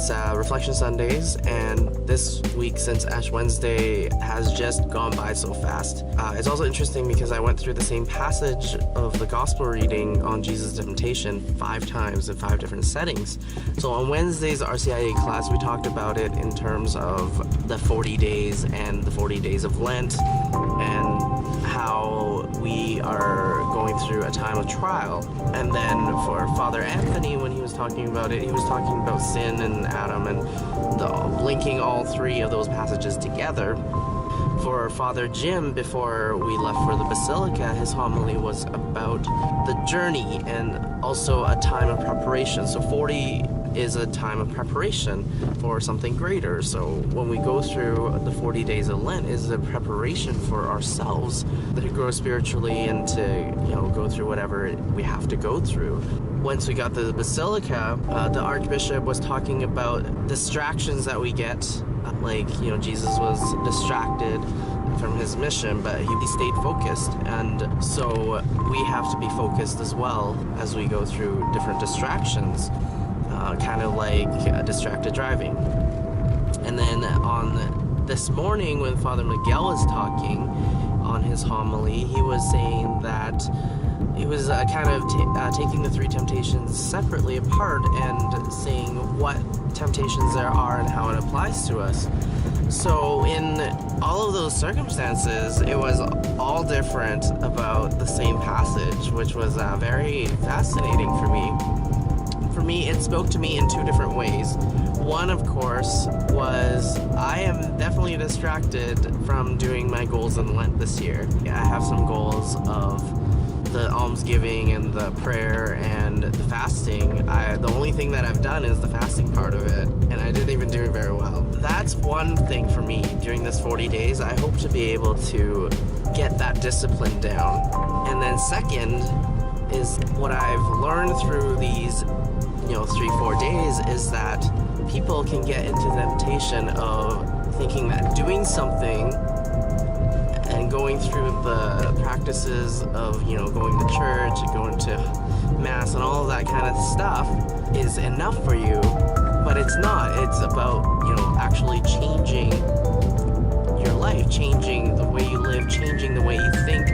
It's Reflection Sundays, and this week since Ash Wednesday has just gone by so fast. It's also interesting because I went through the same passage of the gospel reading on Jesus' temptation 5 times in 5 different settings. So on Wednesday's RCIA class, we talked about it in terms of the 40 days and the 40 days of Lent, and how we are going through a time of trial. And then for Father Anthony, when he was talking about it, he was talking about sin and Adam and linking all 3 of those passages together. For Father Jim, before we left for the Basilica, his homily was about the journey and also a time of preparation. So 40 is a time of preparation for something greater. So when we go through the 40 days of Lent is a preparation for ourselves to grow spiritually and to, go through whatever we have to go through. Once we got to the Basilica, the Archbishop was talking about distractions that we get. Jesus was distracted from his mission, but he stayed focused. And so we have to be focused as well as we go through different distractions. Kind of like distracted driving. And then on this morning when Father Miguel was talking on his homily, he was saying that he was taking the 3 temptations separately apart and saying what temptations there are and how it applies to us. So in all of those circumstances, it was all different about the same passage, which was very fascinating for me. For me, it spoke to me in 2 different ways. One, of course, was I am definitely distracted from doing my goals in Lent this year. I have some goals of the almsgiving and the prayer and the fasting. The only thing that I've done is the fasting part of it, and I didn't even do it very well. That's one thing for me during this 40 days. I hope to be able to get that discipline down. And then second is what I've learned through these 3-4 days is that people can get into the temptation of thinking that doing something and going through the practices of going to church and going to mass and all of that kind of stuff is enough for you, but it's not. It's about actually changing your life, changing the way you live, changing the way you think,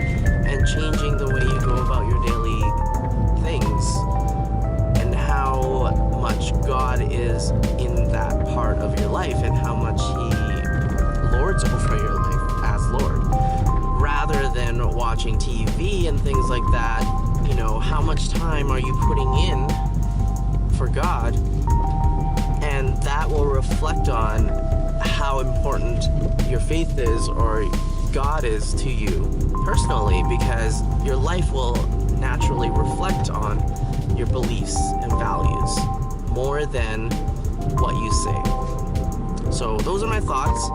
and changing the way you go about your daily things. How much God is in that part of your life and how much He lords over your life as Lord. Rather than watching TV and things like that, how much time are you putting in for God? And that will reflect on how important your faith is or God is to you personally, because your life will naturally reflect on your beliefs and values more than what you say. So those are my thoughts,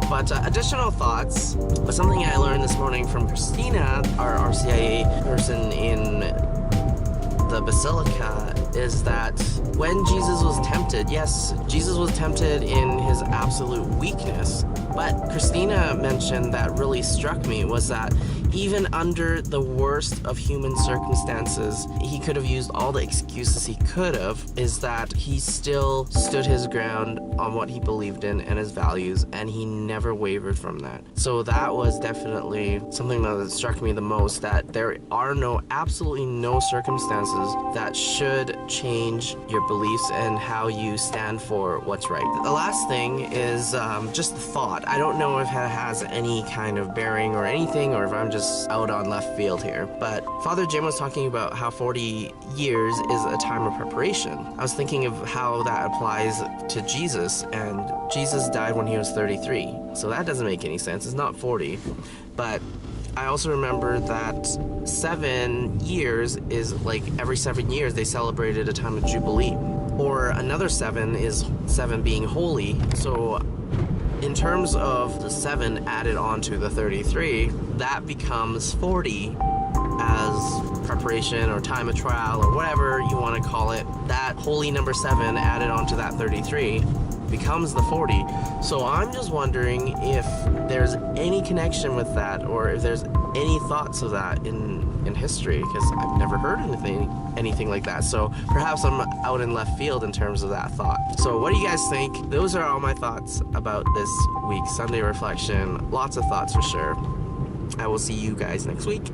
but additional thoughts, but something I learned this morning from Christina, our RCIA person in the Basilica, is that when Jesus was tempted, yes, Jesus was tempted in his absolute weakness, but Christina mentioned that really struck me was that even under the worst of human circumstances, he could have used all the excuses he could have, is that he still stood his ground on what he believed in and his values, and he never wavered from that. So that was definitely something that struck me the most, that there are absolutely no circumstances that should change your beliefs and how you stand for what's right. The last thing is just the thought. I don't know if it has any kind of bearing or anything, or if I'm just out on left field here, but Father Jim was talking about how 40 years is a time of preparation. I was thinking of how that applies to Jesus, and Jesus died when he was 33, so that doesn't make any sense. It's not 40, but I also remember that 7 years is like every 7 years they celebrated a time of Jubilee, or another 7 is 7 being holy. So in terms of the 7 added on to the 33, that becomes 40 as preparation or time of trial or whatever you want to call it. That holy number 7 added on to that 33 becomes the 40. So I'm just wondering if there's any connection with that, or if there's any thoughts of that in in history, because I've never heard anything like that. So perhaps I'm out in left field in terms of that thought. So what do you guys think? Those are all my thoughts about this week's Sunday reflection. Lots of thoughts for sure. I will see you guys next week.